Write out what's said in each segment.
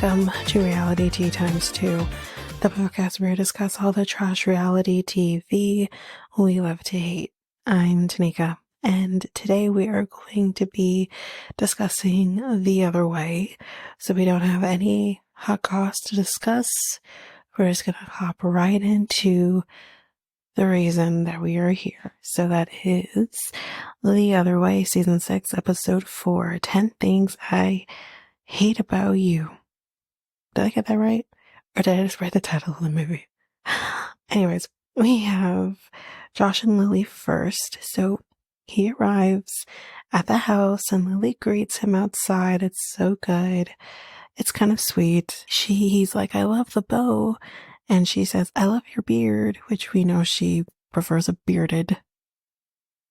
Welcome to Reality Tea Times 2, the podcast where we discuss all the trash reality TV we love to hate. I'm Tanika, and today we are going to be discussing The Other Way. So we don't have any hot goss to discuss. We're just going to hop right into the reason that we are here. So that is The Other Way, Season 6, Episode 4, 10 Things I Hate About You. Did I get that right? Or did I just write the title of the movie? Anyways, we have Josh and Lily first. So he arrives at the house and Lily greets him outside. It's so good. It's kind of sweet. He's like, I love the bow. And she says, I love your beard, which we know she prefers a bearded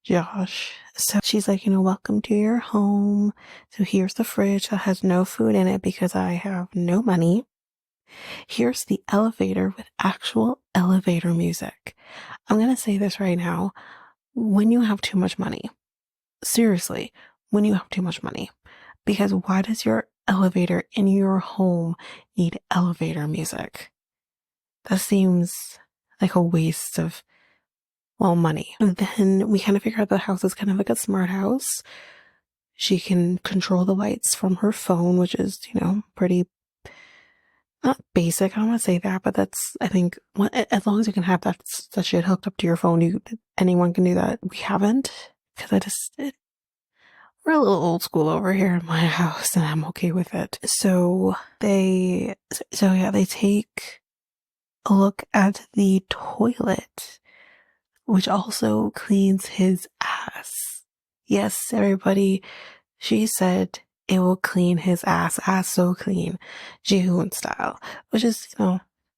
Josh. So she's like, welcome to your home. So here's the fridge that has no food in it because I have no money. Here's the elevator with actual elevator music. I'm going to say this right now. When you have too much money, seriously, when you have too much money, because why does your elevator in your home need elevator music? That seems like a waste of money. And then we kind of figure out the house is kind of like a smart house. She can control the lights from her phone, which is, pretty, not basic. I don't want to say that, but that's, I think, as long as you can have that shit hooked up to your phone, anyone can do that. We haven't, because we're a little old school over here in my house, and I'm okay with it. So they take a look at the toilet, which also cleans his ass. Yes, everybody, she said it will clean his ass so clean, Jihoon style, which is,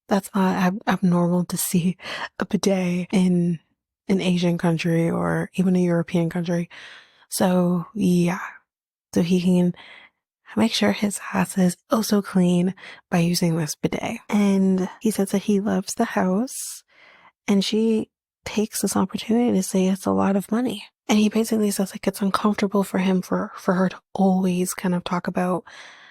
that's not abnormal to see a bidet in an Asian country or even a European country. So, yeah. So he can make sure his ass is also clean by using this bidet. And he says that he loves the house, and she takes this opportunity to say it's a lot of money. And he basically says it's uncomfortable for him for her to always kind of talk about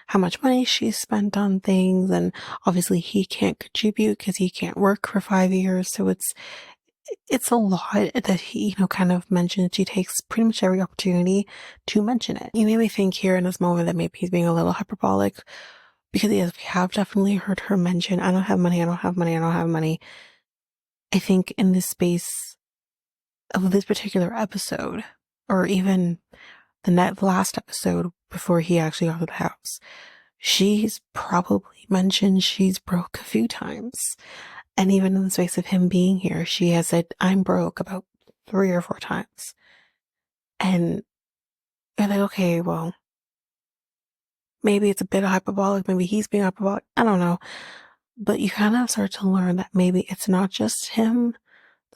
how much money she's spent on things, and obviously he can't contribute because he can't work for 5 years. So it's a lot that he, kind of mentions. She takes pretty much every opportunity to mention it. You made me think here in this moment that maybe he's being a little hyperbolic, because yes, we have definitely heard her mention, I don't have money, I don't have money, I don't have money. I think in this space of this particular episode, or even the last episode before he actually got to the house, she's probably mentioned she's broke a few times. And even in the space of him being here, she has said, I'm broke about 3 or 4 times. And you're like, okay, well, maybe it's a bit hyperbolic, maybe he's being hyperbolic, I don't know. But you kind of start to learn that maybe it's not just him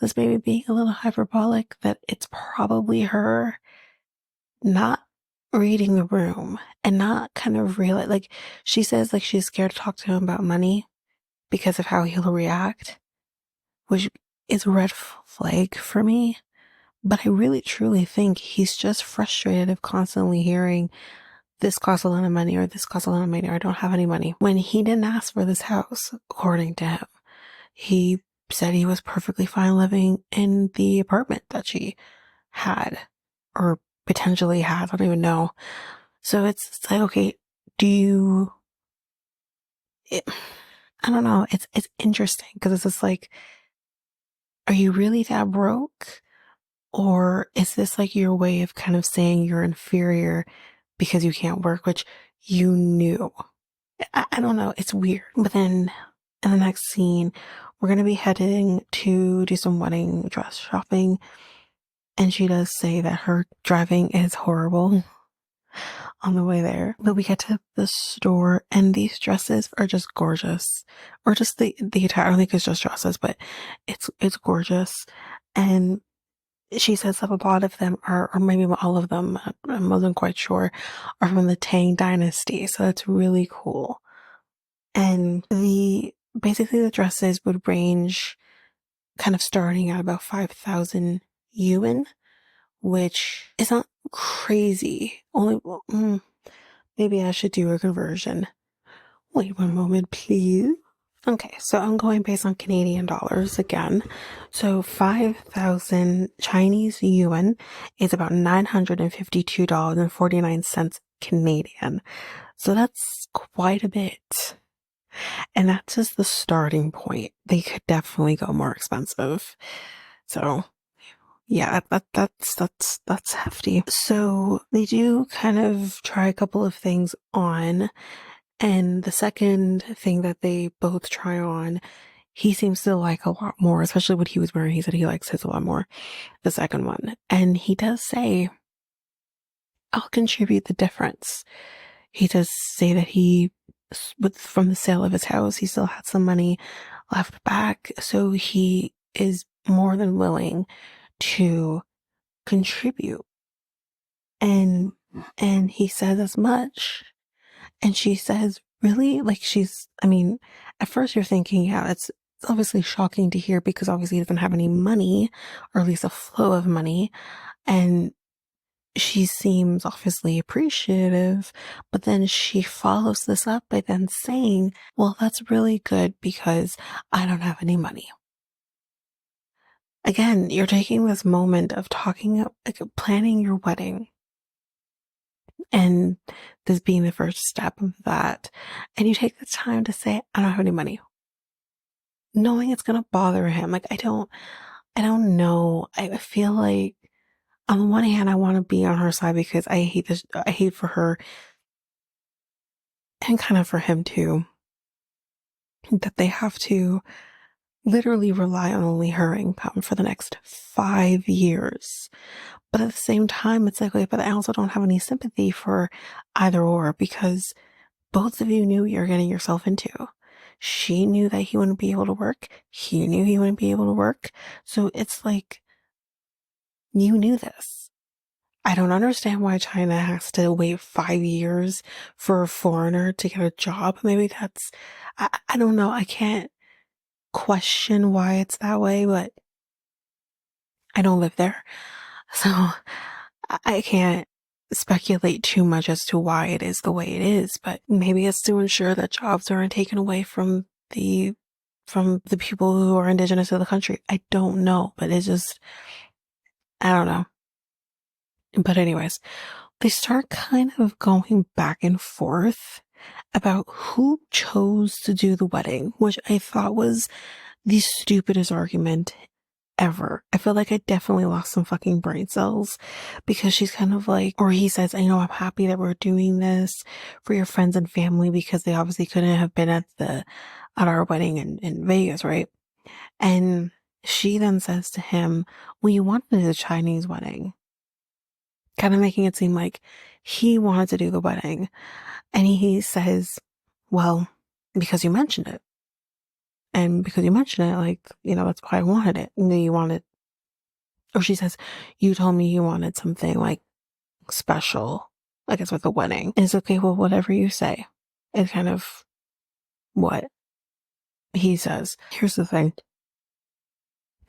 that's maybe being a little hyperbolic, that it's probably her not reading the room and not kind of realize, like she says, like she's scared to talk to him about money because of how he'll react, which is a red flag for me. But I really truly think he's just frustrated of constantly hearing this costs a lot of money, or this costs a lot of money, or I don't have any money, when he didn't ask for this house, according to him. He said he was perfectly fine living in the apartment that she had, or potentially had, I don't even know. So it's like, okay, I don't know, it's interesting, because it's just like, are you really that broke? Or is this like your way of kind of saying you're inferior because you can't work, which you knew? I don't know. It's weird. But then in the next scene, we're going to be heading to do some wedding dress shopping. And she does say that her driving is horrible on the way there. But we get to the store, and these dresses are just gorgeous. Or just the attire. I don't think it's just dresses, but it's gorgeous. And she says that a lot of them are, or maybe all of them, I wasn't quite sure, are from the Tang Dynasty. So that's really cool. And basically the dresses would range kind of starting at about 5,000 yuan, which is not crazy. Maybe I should do a conversion. Wait one moment, please. Okay, so I'm going based on Canadian dollars again. So 5,000 Chinese yuan is about $952.49 Canadian. So that's quite a bit. And that's just the starting point. They could definitely go more expensive. So yeah, that's hefty. So they do kind of try a couple of things on, and the second thing that they both try on, he seems to like a lot more, especially what he was wearing. He said he likes his a lot more, the second one. And he does say, I'll contribute the difference. He does say that from the sale of his house, he still had some money left back. So he is more than willing to contribute. And he says as much. And she says, really? Like I mean, at first you're thinking, yeah, it's obviously shocking to hear because obviously he doesn't have any money, or at least a flow of money. And she seems obviously appreciative, but then she follows this up by then saying, well, that's really good because I don't have any money. Again, you're taking this moment of like planning your wedding, and this being the first step of that. And you take the time to say, I don't have any money, knowing it's going to bother him. Like, I don't know. I feel like on the one hand, I want to be on her side because I hate this. I hate for her and kind of for him too, that they have to literally rely on only her income for the next 5 years. But at the same time, it's like, wait, but I also don't have any sympathy for either or, because both of you knew what you're getting yourself into. She knew that he wouldn't be able to work. He knew he wouldn't be able to work. So it's like, you knew this. I don't understand why China has to wait 5 years for a foreigner to get a job. Maybe I don't know. I can't question why it's that way, but I don't live there. So I can't speculate too much as to why it is the way it is, but maybe it's to ensure that jobs aren't taken away from the people who are indigenous to the country. I don't know, but I don't know. But anyways, they start kind of going back and forth about who chose to do the wedding, which I thought was the stupidest argument ever. I feel like I definitely lost some fucking brain cells, because she's kind of like, or he says, I know, I'm happy that we're doing this for your friends and family because they obviously couldn't have been at our wedding in Vegas, right? And she then says to him, well, you wanted a Chinese wedding, kind of making it seem like he wanted to do the wedding. And he says, well, because you mentioned it. And because you mentioned it, like, that's why I wanted it. And you wanted, or she says, you told me you wanted something like special, I guess, with the wedding. And it's okay, well, whatever you say. It's kind of what he says. Here's the thing.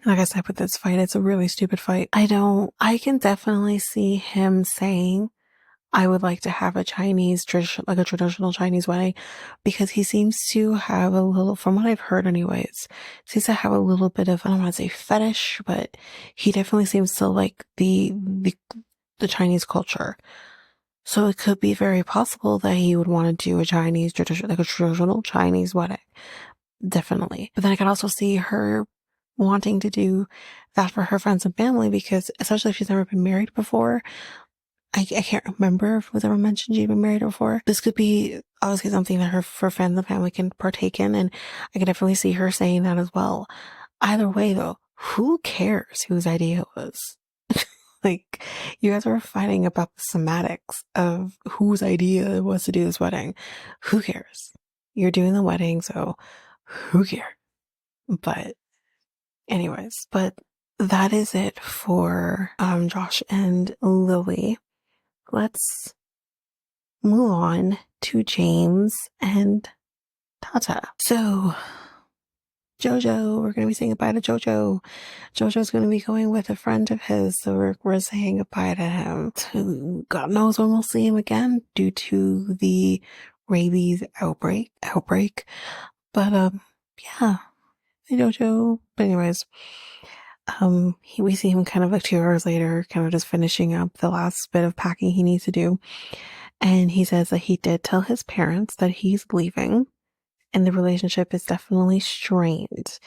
Like I said, with this fight, it's a really stupid fight. I can definitely see him saying, I would like to have a Chinese tradition, like a traditional Chinese wedding, because he seems to have a little, from what I've heard anyways, seems to have a little bit of, I don't want to say fetish, but he definitely seems to like the Chinese culture. So it could be very possible that he would want to do a Chinese tradition, like a traditional Chinese wedding. Definitely. But then I could also see her wanting to do that for her friends and family, because especially if she's never been married before, I can't remember if it was ever mentioned she'd been married before. This could be obviously something that her friends and family can partake in, and I can definitely see her saying that as well. Either way, though, who cares whose idea it was? Like, you guys are fighting about the semantics of whose idea it was to do this wedding. Who cares? You're doing the wedding, so who cares? But anyways, but that is it for Josh and Lily. Let's move on to James and Tatha. So, Jojo, we're going to be saying goodbye to Jojo. Jojo's going to be going with a friend of his, so we're saying goodbye to him. God knows when we'll see him again, due to the rabies outbreak. But yeah, Jojo. But anyways, we see him kind of like 2 hours later, kind of just finishing up the last bit of packing he needs to do. And he says that he did tell his parents that he's leaving and the relationship is definitely strained.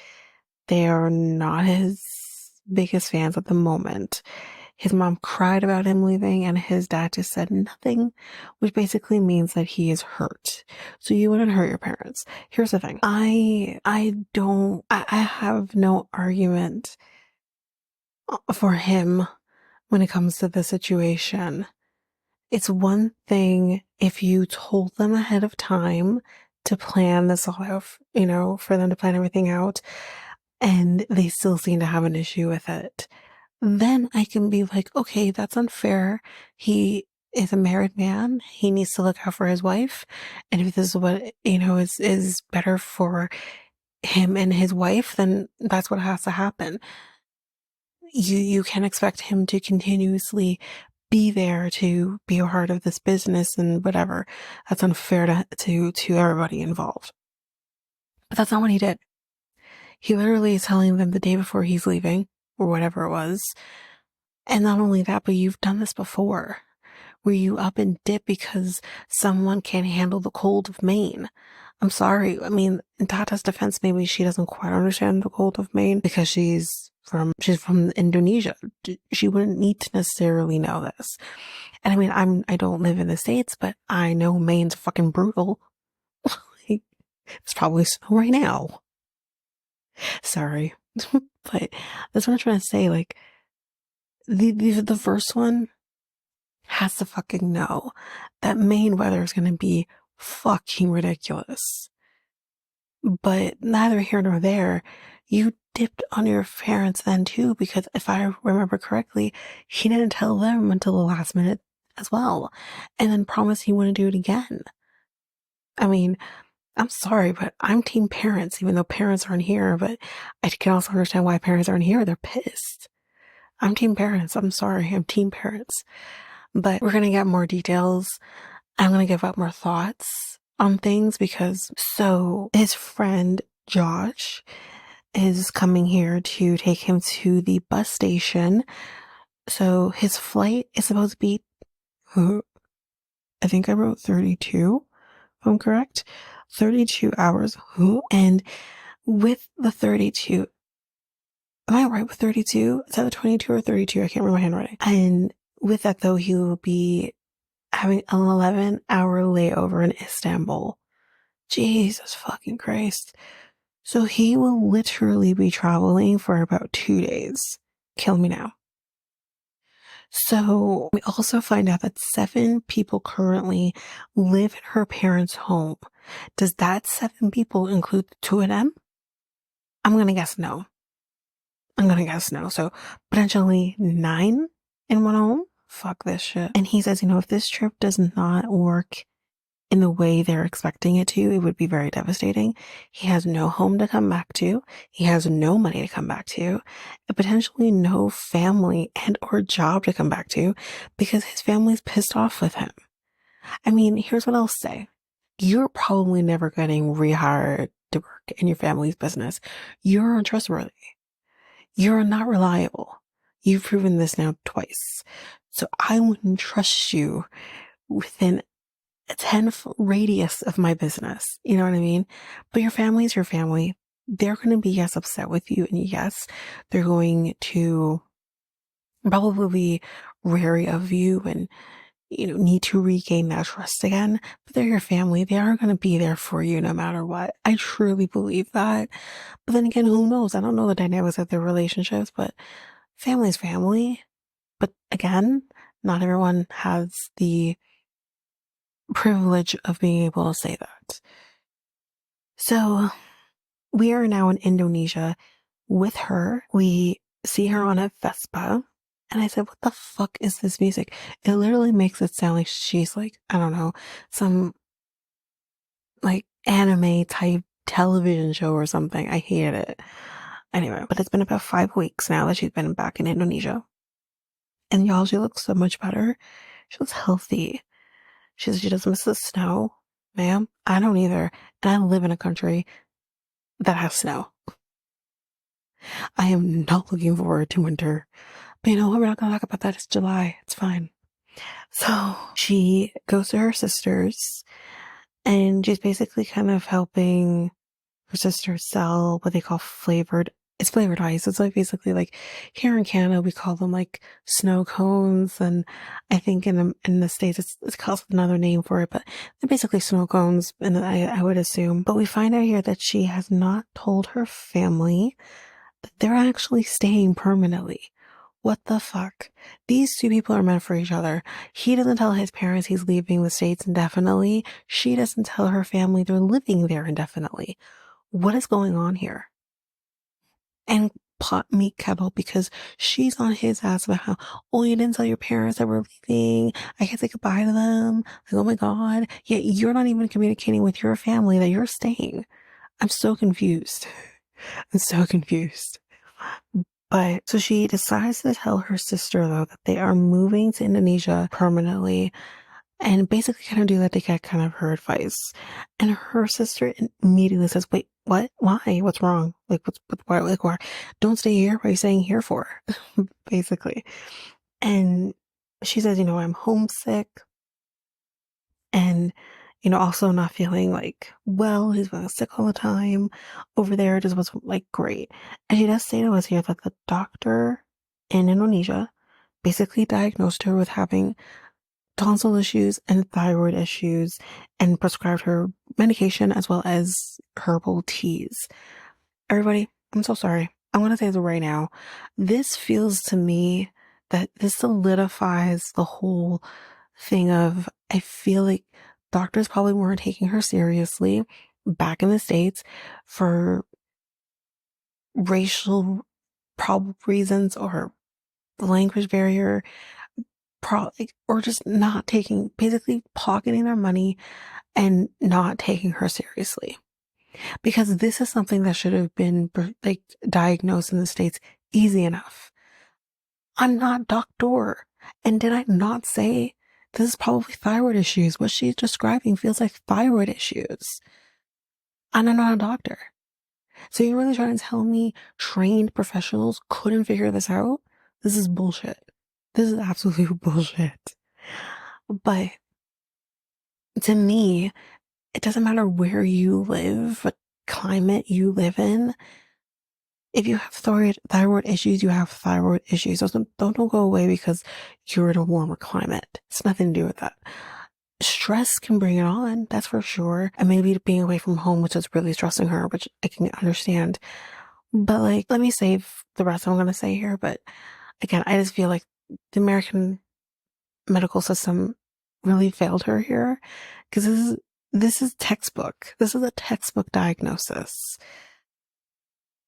They are not his biggest fans at the moment. His mom cried about him leaving and his dad just said nothing, which basically means that he is hurt. So you wouldn't hurt your parents. Here's the thing. I have no argument for him when it comes to the situation. It's one thing if you told them ahead of time to plan this all out, for them to plan everything out, and they still seem to have an issue with it. Then I can be like, okay, that's unfair. He is a married man. He needs to look out for his wife. And if this is what, is better for him and his wife, then that's what has to happen. You can't expect him to continuously be there to be a part of this business and whatever. That's unfair to everybody involved. But that's not what he did. He literally is telling them the day before he's leaving, or whatever it was. And not only that, but you've done this before. Were you up and dip because someone can't handle the cold of Maine? I'm sorry. I mean, in Tatha's defense, maybe she doesn't quite understand the cold of Maine because she's from Indonesia. She wouldn't need to necessarily know this. And I mean, I don't live in the States, but I know Maine's fucking brutal. It's probably snow right now. Sorry. But that's what I'm trying to say. Like, the first one has to fucking know that Maine weather is going to be fucking ridiculous. But neither here nor there. You dipped on your parents then too, because if I remember correctly, he didn't tell them until the last minute as well, and then promised he wouldn't do it again. I mean, I'm sorry, but I'm team parents, even though parents aren't here, but I can also understand why parents aren't here. They're pissed. I'm team parents. I'm sorry. I'm team parents. But we're going to get more details. I'm going to give out more thoughts on things because his friend Josh is coming here to take him to the bus station. So his flight is supposed to be, I think I wrote 32, if I'm correct. 32 hours. And with the 32, am I right with 32? Is that the 22 or 32? I can't remember my handwriting. And with that though, he will be having an 11-hour layover in Istanbul. Jesus fucking Christ. So he will literally be traveling for about 2 days. Kill me now. So we also find out that 7 people currently live in her parents' home. Does that 7 people include the 2 of them? I'm going to guess no. So potentially 9 in one home? Fuck this shit. And he says, if this trip does not work in the way they're expecting it to, it would be very devastating. He has no home to come back to. He has no money to come back to, and potentially no family and or job to come back to because his family's pissed off with him. I mean, here's what I'll say. You're probably never getting rehired to work in your family's business. You're untrustworthy. You're not reliable. You've proven this now twice. So I wouldn't trust you within a 10-foot radius of my business. You know what I mean? But your family is your family. They're going to be, yes, upset with you. And yes, they're going to probably be wary of you and, need to regain that trust again. But they're your family. They are going to be there for you no matter what. I truly believe that. But then again, who knows? I don't know the dynamics of their relationships, but family's family. But again, not everyone has the privilege of being able to say that. So we are now in Indonesia with her. We see her on a Vespa. And I said, what the fuck is this music? It literally makes it sound like she's like, I don't know, some like anime type television show or something. I hated it. Anyway, but it's been about 5 weeks now that she's been back in Indonesia. And y'all, she looks so much better. She looks healthy. She doesn't miss the snow. ma'am, I don't either. And I live in a country that has snow. I am not looking forward to winter. But you know what? We're not going to talk about that. It's July. It's fine. So she goes to her sister's and she's basically kind of helping her sister sell what they call it's flavored ice. It's like basically like here in Canada, we call them like snow cones. And I think in the States, it's called another name for it, but they're basically snow cones. And I would assume, but we find out here that she has not told her family that they're actually staying permanently. What the fuck? These two people are meant for each other. He doesn't tell his parents he's leaving the States indefinitely. She doesn't tell her family they're living there indefinitely. What is going on here? And pot meat kettle because she's on his ass about how, oh, you didn't tell your parents that we're leaving. I can't say goodbye to them. Like, oh my God. Yet you're not even communicating with your family that you're staying. I'm so confused. I'm so confused. But so she decides to tell her sister, though, that they are moving to Indonesia permanently and basically kind of do that to get kind of her advice. And her sister immediately says, wait, what? Why? What's wrong? Like, why? Like, why? Don't stay here. What are you staying here for? Basically. And she says, I'm homesick. And, also not feeling like, well, he's feeling sick all the time. Over there, it just wasn't like great. And she does say to us here that the doctor in Indonesia basically diagnosed her with having tonsil issues and thyroid issues and prescribed her medication as well as herbal teas. Everybody, I'm so sorry. I'm going to say this right now. This feels to me that this solidifies the whole thing of, I feel like doctors probably weren't taking her seriously back in the States for racial reasons or language barrier, or just not taking, basically pocketing their money and not taking her seriously. Because this is something that should have been like diagnosed in the States easy enough. I'm not doctor. And did I not say this is probably thyroid issues? What she's describing feels like thyroid issues. And I'm not a doctor. So you're really trying to tell me trained professionals couldn't figure this out? This is bullshit. This is absolute bullshit. But to me, it doesn't matter where you live, what climate you live in. If you have thyroid issues, you have thyroid issues. Those don't go away because you're in a warmer climate. It's nothing to do with that. Stress can bring it on, that's for sure. And maybe being away from home, which is really stressing her, which I can understand. But like, let me save the rest I'm going to say here. But again, I just feel like the American medical system really failed her here because this is textbook. This is a textbook diagnosis.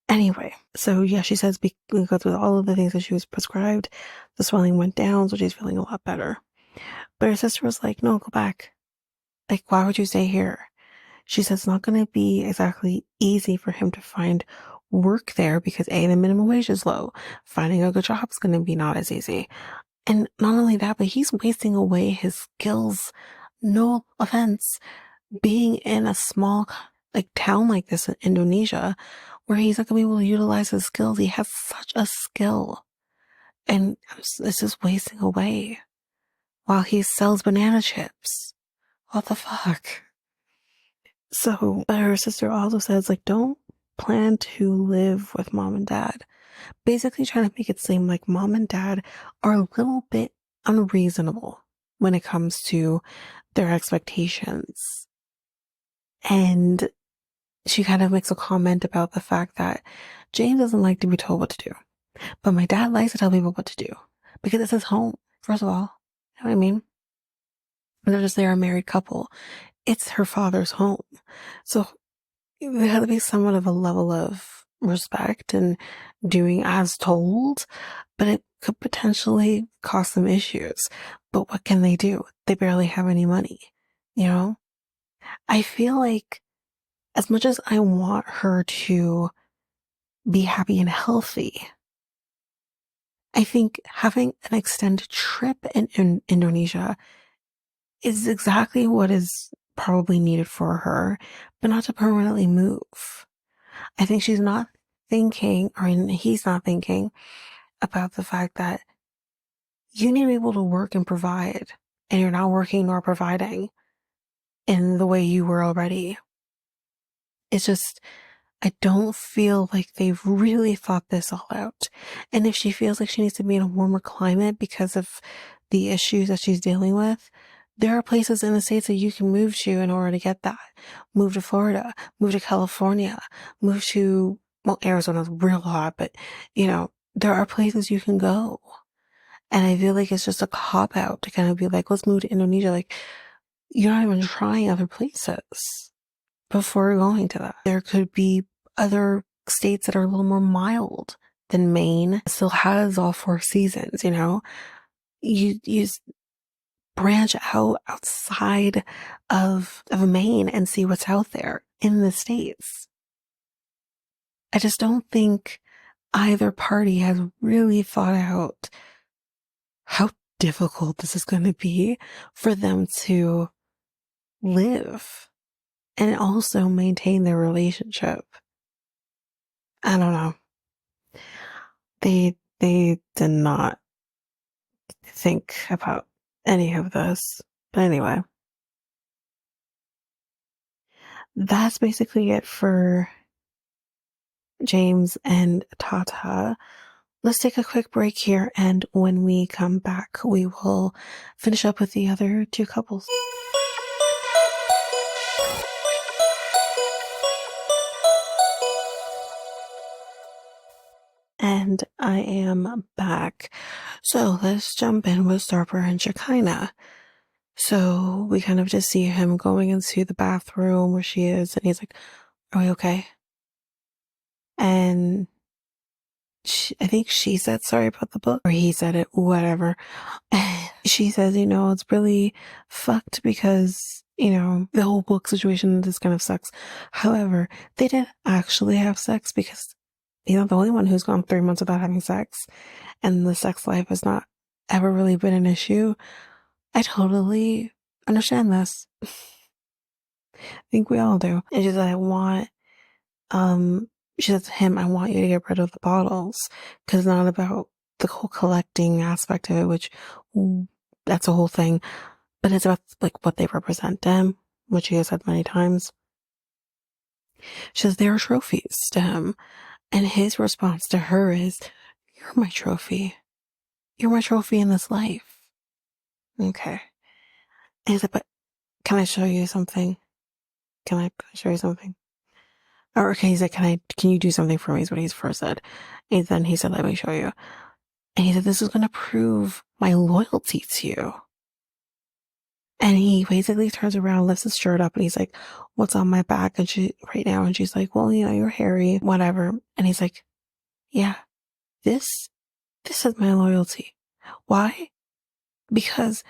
Anyway, so yeah, she says we go through all of the things that she was prescribed. The swelling went down, so she's feeling a lot better. But her sister was like, no, go back. Like, why would you stay here? She says it's not going to be exactly easy for him to find work there because A, the minimum wage is low. Finding a good job is going to be not as easy. And not only that, but he's wasting away his skills. No offense. Being in a small like town like this in Indonesia, where he's not going to be able to utilize his skills. He has such a skill. And this is wasting away while he sells banana chips. What the fuck? So, but her sister also says, like, don't plan to live with mom and dad. Basically trying to make it seem like mom and dad are a little bit unreasonable when it comes to their expectations. And she kind of makes a comment about the fact that James doesn't like to be told what to do. But my dad likes to tell people what to do because it's his home, first of all. You know what I mean? They're just they're a married couple. It's her father's home. So there had to be somewhat of a level of respect and doing as told, but it could potentially cause some issues. But what can they do? They barely have any money, you know? I feel like as much as I want her to be happy and healthy, I think having an extended trip in Indonesia is exactly what is probably needed for her, but not to permanently move. I think she's not thinking, or he's not thinking about the fact that you need to be able to work and provide, and you're not working nor providing in the way you were already. It's just, I don't feel like they've really thought this all out. And if she feels like she needs to be in a warmer climate because of the issues that she's dealing with, there are places in the States that you can move to in order to get that. Move to Florida, move to California, move to, well, Arizona's real hot, but there are places you can go. And I feel like it's just a cop out to kind of be like, let's move to Indonesia. Like, you're not even trying other places before going to that. There could be other states that are a little more mild than Maine. It still has all 4 seasons, You branch out outside of Maine and see what's out there in the States. I just don't think either party has really thought out how difficult this is going to be for them to live and also maintain their relationship. I don't know. They did not think about any of this. But anyway, that's basically it for James and Tatha. Let's take a quick break here, and when we come back, we will finish up with the other 2 couples. And I am back. So let's jump in with Sarper and Shekinah. So we kind of just see him going into the bathroom where she is, and he's like, "Are we okay?" And I think she said sorry about the book, or he said it, whatever. And she says, it's really fucked because, the whole book situation, this kind of sucks. However, they didn't actually have sex because, the only one who's gone 3 months without having sex, and the sex life has not ever really been an issue. I totally understand this. I think we all do. And she's like, she says to him, I want you to get rid of the bottles, because it's not about the whole collecting aspect of it, which that's a whole thing, but it's about like what they represent to him, which he has said many times. She says they're trophies to him, and his response to her is, "You're my trophy. You're my trophy in this life." Okay. And he's like, "But can I show you something? Can I show you something?" Or okay, he's like, can you do something for me, is what he first said. And then he said, "Let me show you." And he said, "This is going to prove my loyalty to you." And he basically turns around, lifts his shirt up, and he's like, "What's on my back?" And right now, and she's like, "Well, you're hairy, whatever." And he's like, "Yeah, this is my loyalty." Why? Because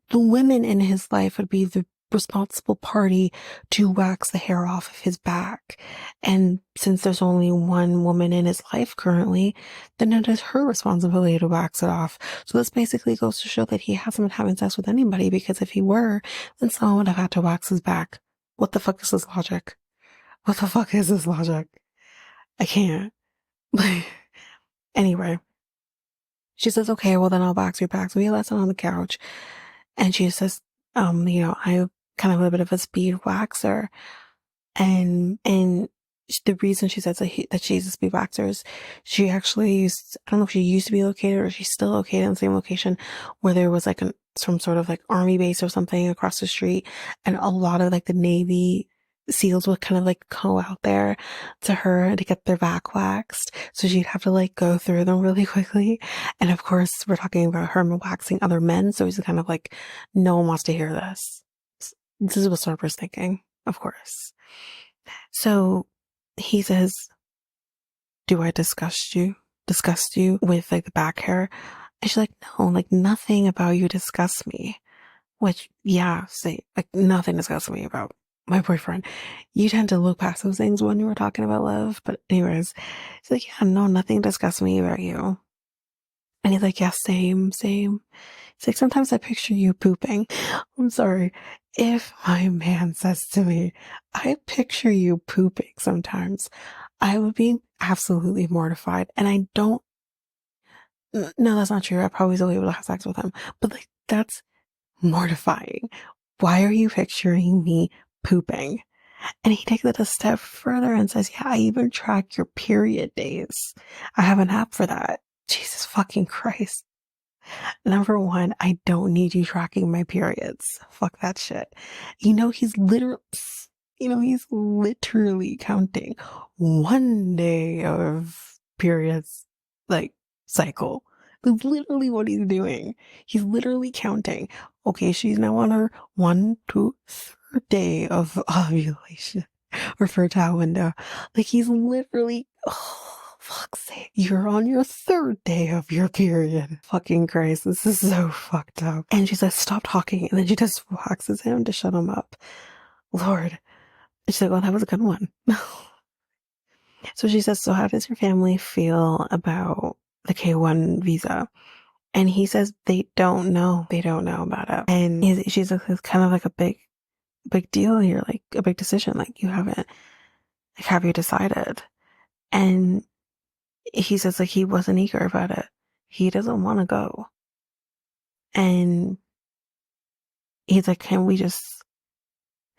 the women in his life would be the responsible party to wax the hair off of his back. And since there's only one woman in his life currently, then it is her responsibility to wax it off. So this basically goes to show that he hasn't been having sex with anybody, because if he were, then someone would have had to wax his back. What the fuck is this logic? What the fuck is this logic? I can't. Anyway, she says, "Okay, well then I'll wax your back." So he lets it on the couch. And she says, I'm kind of a bit of a speed waxer. And the reason she says that she's a speed waxer is she actually I don't know if she used to be located or she's still located in the same location where there was like some sort of like army base or something across the street. And a lot of like the Navy SEALs would kind of like go out there to her to get their back waxed. So she'd have to like go through them really quickly. And of course, we're talking about her waxing other men. So he's kind of like, no one wants to hear this. This is what Sarper's thinking, of course. So he says, "Do I disgust you with like the back hair?" And she's like, "No, like nothing about you disgusts me." Which, yeah, say like nothing disgusts me about my boyfriend. You tend to look past those things when you were talking about love. But anyways, he's like, "Yeah, no, nothing disgusts me about you." And he's like, "Yeah, same. It's like, sometimes I picture you pooping. I'm sorry. If my man says to me, I picture you pooping sometimes, I would be absolutely mortified. And I don't, no, that's not true. I probably still be able to have sex with him. But like, that's mortifying. Why are you picturing me pooping? And he takes it a step further and says, yeah, I even track your period days. I have an app for that. Jesus fucking Christ. Number one, I don't need you tracking my periods. Fuck that shit. He's literally counting 1 day of periods, like, cycle. That's literally what he's doing. He's literally counting. Okay, she's now on her 1 to 3rd day of ovulation or fertile window. Like, he's literally, oh, fuck's sake. You're on your 3rd day of your period. Fucking Christ, this is so fucked up. And she says, stop talking. And then she just waxes him to shut him up. Lord. She's like, well, that was a good one. So she says, so how does your family feel about the K1 visa? And he says, they don't know. They don't know about it. And she's like, it's kind of like a big deal here, like a big decision. Like, you haven't, like, have you decided? And he says, like, he wasn't eager about it. He doesn't want to go. And he's like, can we just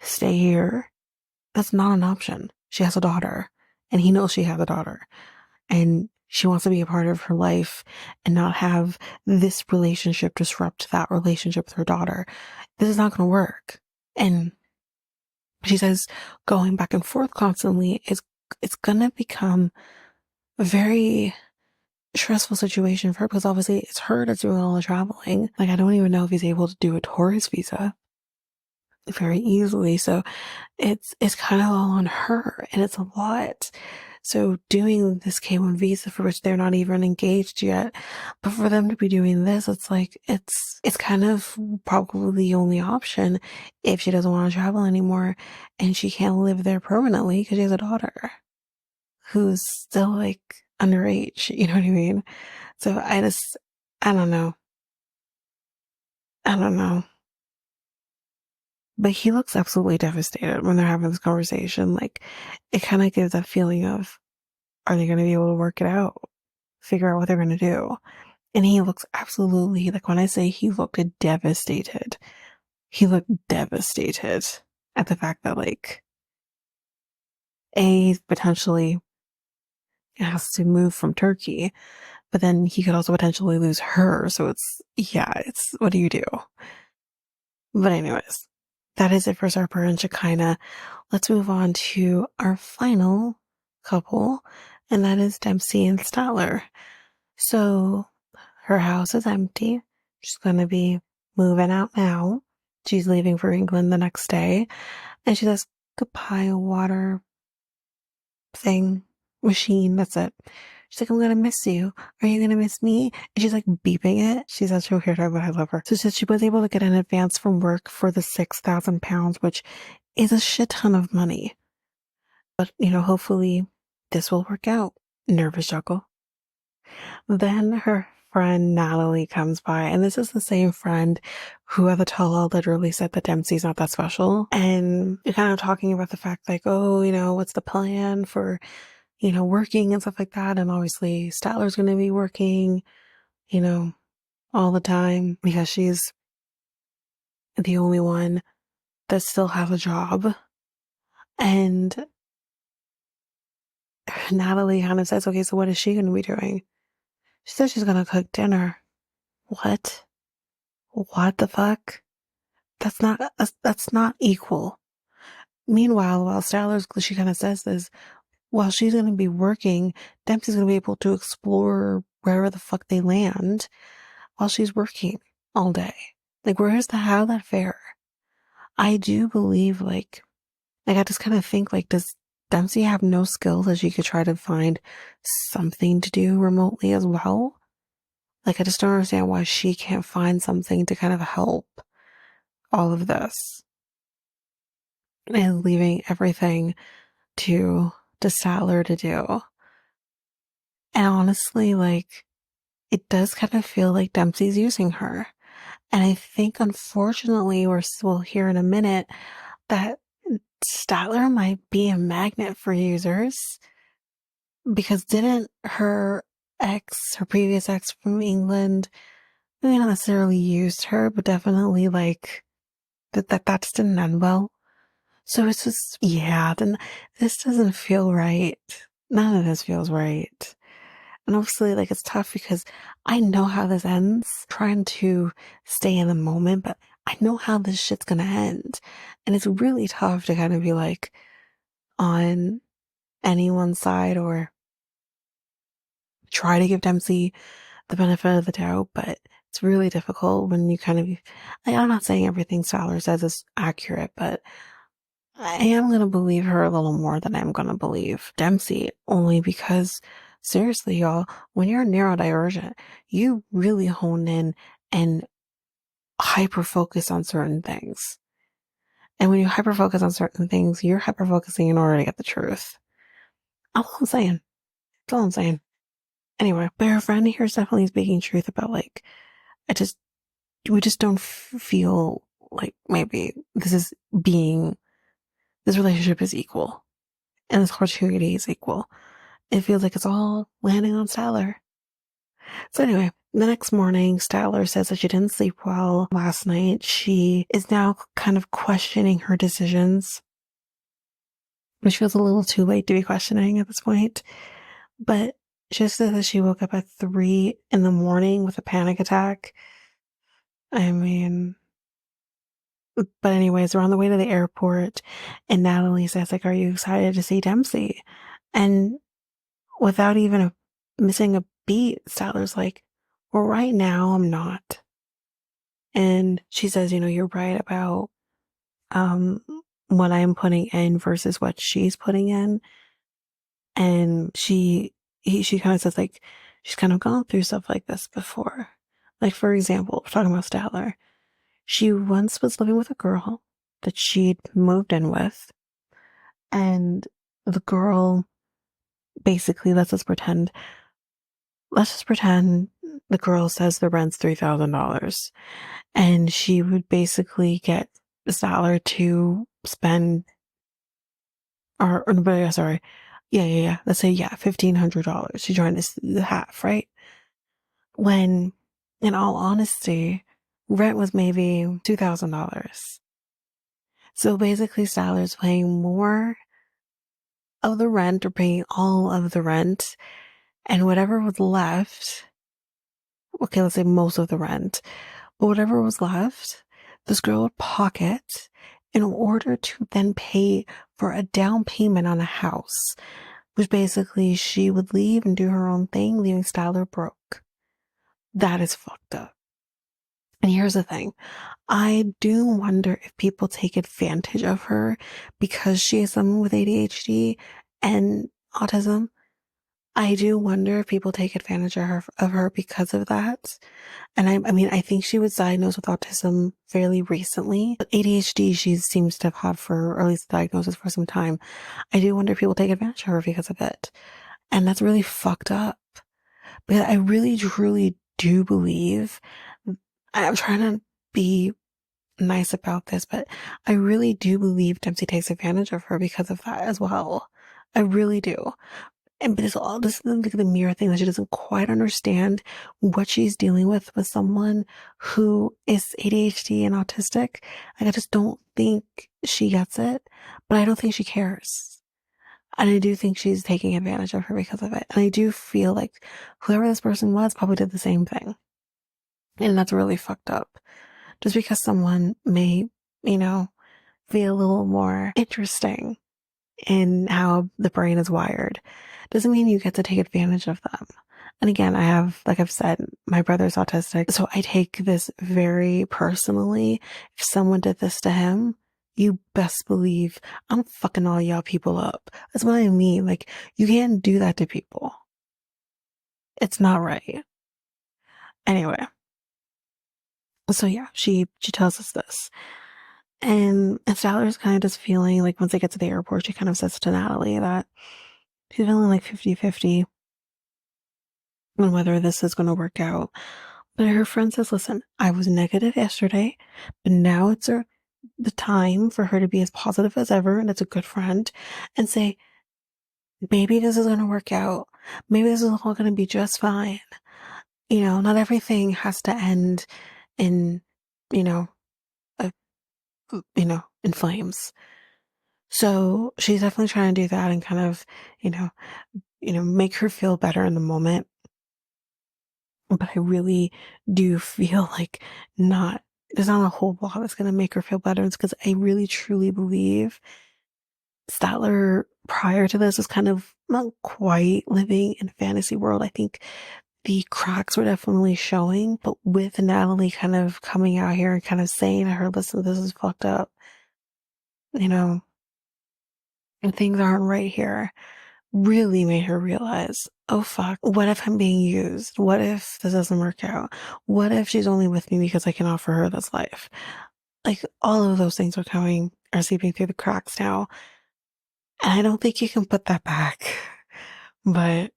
stay here? That's not an option. She has a daughter, and he knows she has a daughter, and she wants to be a part of her life and not have this relationship disrupt that relationship with her daughter. This is not going to work. And she says going back and forth constantly it's going to become a very stressful situation for her, because obviously it's her that's doing all the traveling. Like, I don't even know if he's able to do a tourist visa very easily. So it's kind of all on her, and it's a lot. So doing this K1 visa, for which they're not even engaged yet, but for them to be doing this, it's like, it's kind of probably the only option if she doesn't want to travel anymore and she can't live there permanently because she has a daughter who's still like underage. You know what I mean? So I don't know. I don't know. But he looks absolutely devastated when they're having this conversation. Like, it kind of gives that feeling of, are they going to be able to work it out? Figure out what they're going to do? And he looks absolutely, like, when I say he looked devastated, he looked devastated at the fact that, like, potentially has to move from Turkey, but then he could also potentially lose her. So it's, what do you do? But anyways, that is it for Sarper and Shekinah. Let's move on to our final couple, and that is Dempsey and Statler. So her house is empty. She's going to be moving out now. She's leaving for England the next day. And she says, goodbye, water thing, machine. That's it. She's like, I'm going to miss you. Are you going to miss me? And she's like beeping it. She's such a weirdo, but I love her. So she was able to get an advance from work for the £6,000, which is a shit ton of money. But, hopefully this will work out. Nervous chuckle. Then her friend Natalie comes by, and this is the same friend who at the tell-all literally said that Dempsey's not that special. And you're kind of talking about the fact, like, oh, what's the plan for, working and stuff like that. And obviously Statler's going to be working, all the time because she's the only one that still has a job. And Natalie kind of says, okay, so what is she going to be doing? She says she's going to cook dinner. What? What the fuck? That's not equal. Meanwhile, while she kind of says this, while she's going to be working, Dempsey's going to be able to explore wherever the fuck they land while she's working all day. Like, how that fair? I do believe, like, I just kind of think, like, does Dempsey have no skills that she could try to find something to do remotely as well? Like, I just don't understand why she can't find something to kind of help all of this. And leaving everything to Statler to do. And honestly, like, it does kind of feel like Dempsey's using her. And I think, unfortunately, we'll hear in a minute that Statler might be a magnet for users, because didn't her previous ex from England, maybe not necessarily used her, but definitely like that just didn't end well. So it's just, yeah, then this doesn't feel right. None of this feels right. And obviously, like, it's tough because I know how this ends, trying to stay in the moment, but I know how this shit's gonna end. And it's really tough to kind of be like on anyone's side or try to give Dempsey the benefit of the doubt, but it's really difficult when you kind of, like, I'm not saying everything Statler says is accurate, but I am going to believe her a little more than I'm going to believe Dempsey, only because, seriously, y'all, when you're neurodivergent, you really hone in and hyper focus on certain things. And when you hyper focus on certain things, you're hyper focusing in order to get the truth. All I'm saying. That's all I'm saying. Anyway, but her friend here is definitely speaking truth about, like, we just don't feel like maybe this relationship is equal and this opportunity is equal. It feels like it's all landing on Statler. So anyway, the next morning, Statler says that she didn't sleep well last night. She is now kind of questioning her decisions, which feels a little too late to be questioning at this point. But she says that she woke up at 3 in the morning with a panic attack. I mean, but anyways, we're on the way to the airport, and Natalie says, like, are you excited to see Dempsey? And without even missing a beat, Statler's like, well, right now I'm not. And she says, you're right about what I'm putting in versus what she's putting in. And she kind of says, like, she's kind of gone through stuff like this before. Like, for example, we're talking about Statler. She once was living with a girl that she'd moved in with, and the girl basically, let's just pretend the girl says the rent's $3,000, and she would basically get Statler to spend, sorry, yeah, let's say, $1,500. She's trying to half, right? When, in all honesty, rent was maybe $2,000. So basically, Statler's paying more of the rent, or paying all of the rent, and whatever was left, okay, let's say most of the rent, but whatever was left, this girl would pocket in order to then pay for a down payment on a house, which basically she would leave and do her own thing, leaving Statler broke. That is fucked up. And here's the thing. I do wonder if people take advantage of her because she is someone with ADHD and autism. I do wonder if people take advantage of her because of that. And I mean, I think she was diagnosed with autism fairly recently. But ADHD, she seems to have had or at least diagnosis for some time. I do wonder if people take advantage of her because of it. And that's really fucked up. But I really, truly do believe, I'm trying to be nice about this, but I really do believe Dempsey takes advantage of her because of that as well. I really do. But it's all this is like the mirror thing, that she doesn't quite understand what she's dealing with someone who is ADHD and autistic. Like, I just don't think she gets it, but I don't think she cares. And I do think she's taking advantage of her because of it. And I do feel like whoever this person was probably did the same thing. And that's really fucked up. Just because someone may, be a little more interesting in how the brain is wired doesn't mean you get to take advantage of them. And again, like I've said, my brother's autistic, so I take this very personally. If someone did this to him, you best believe I'm fucking all y'all people up. That's what I mean. Like, you can't do that to people. It's not right. Anyway. So yeah, she tells us this. And Statler's kind of just feeling like, once they get to the airport, she kind of says to Natalie that she's feeling like 50-50 on whether this is going to work out. But her friend says, listen, I was negative yesterday, but now it's the time for her to be as positive as ever, and it's a good friend, and say, maybe this is going to work out. Maybe this is all going to be just fine. Not everything has to end in, you know, a, in flames. So she's definitely trying to do that and kind of, make her feel better in the moment. But I really do feel like there's not a whole lot that's going to make her feel better. It's because I really truly believe Statler prior to this was kind of not quite living in a fantasy world. I think the cracks were definitely showing, but with Natalie kind of coming out here and kind of saying to her, listen, this is fucked up, and things aren't right here, really made her realize, oh fuck, what if I'm being used? What if this doesn't work out? What if she's only with me because I can offer her this life? Like, all of those things are seeping through the cracks now. And I don't think you can put that back. But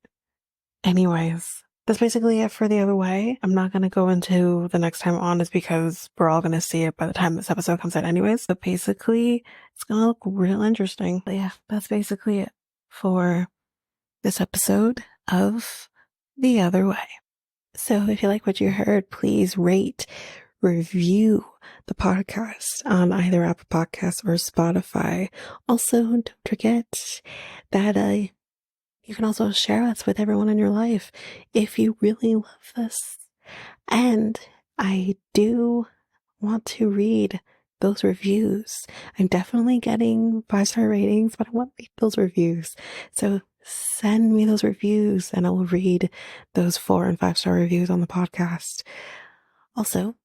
anyways, that's basically it for the other way. I'm not going to go into the next time on is because we're all going to see it by the time this episode comes out anyways. But basically, it's going to look real interesting. But yeah, that's basically it for this episode of The Other Way. So if you like what you heard, please rate, review the podcast on either Apple Podcasts or Spotify. Also, don't forget that you can also share us with everyone in your life if you really love this. And I do want to read those reviews. I'm definitely getting 5-star ratings, but I want to read those reviews. So send me those reviews and I'll read those 4 and 5-star reviews on the podcast. Also,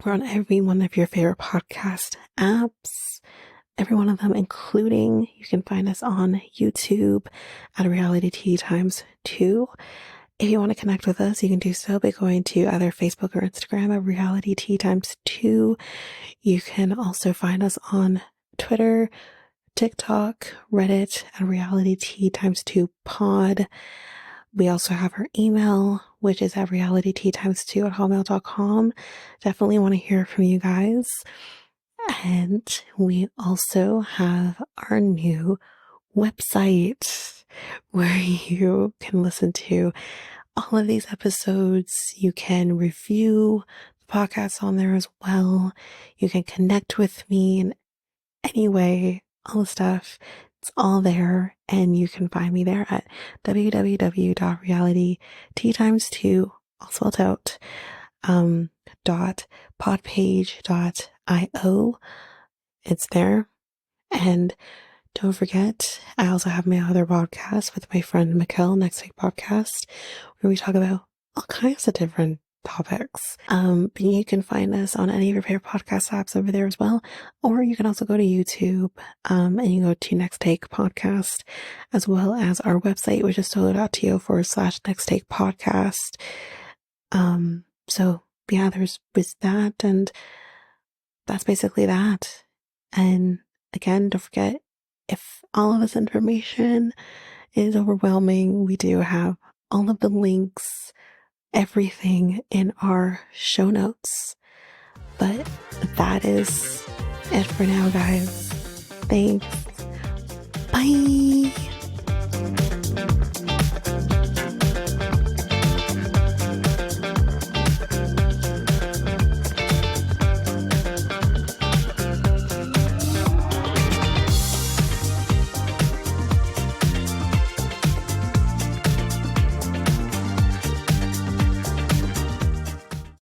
we're on every one of your favorite podcast apps. Every one of them, including you can find us on YouTube at Reality Tea Times 2. If you want to connect with us, you can do so by going to either Facebook or Instagram at Reality Tea Times 2. You can also find us on Twitter, TikTok, Reddit at Reality Tea Times 2 pod. We also have our email, which is at realityteatimes2@hotmail.com. Definitely want to hear from you guys. And we also have our new website where you can listen to all of these episodes. You can review the podcast on there as well. You can connect with me in any way, all the stuff. It's all there, and you can find me there at www.realityteatimes2, all spelled out, .podpage.io. It's there. And don't forget, I also have my other podcast with my friend Mikkel, Next Take Podcast, where we talk about all kinds of different topics. But you can find us on any of your favorite podcast apps over there as well. Or you can also go to YouTube, and you go to Next Take Podcast, as well as our website, which is solo.to/Next Take Podcast. So yeah, there's that, and that's basically that. And again, don't forget, if all of this information is overwhelming, we do have all of the links, everything in our show notes. But that is it for now, guys. Thanks. Bye.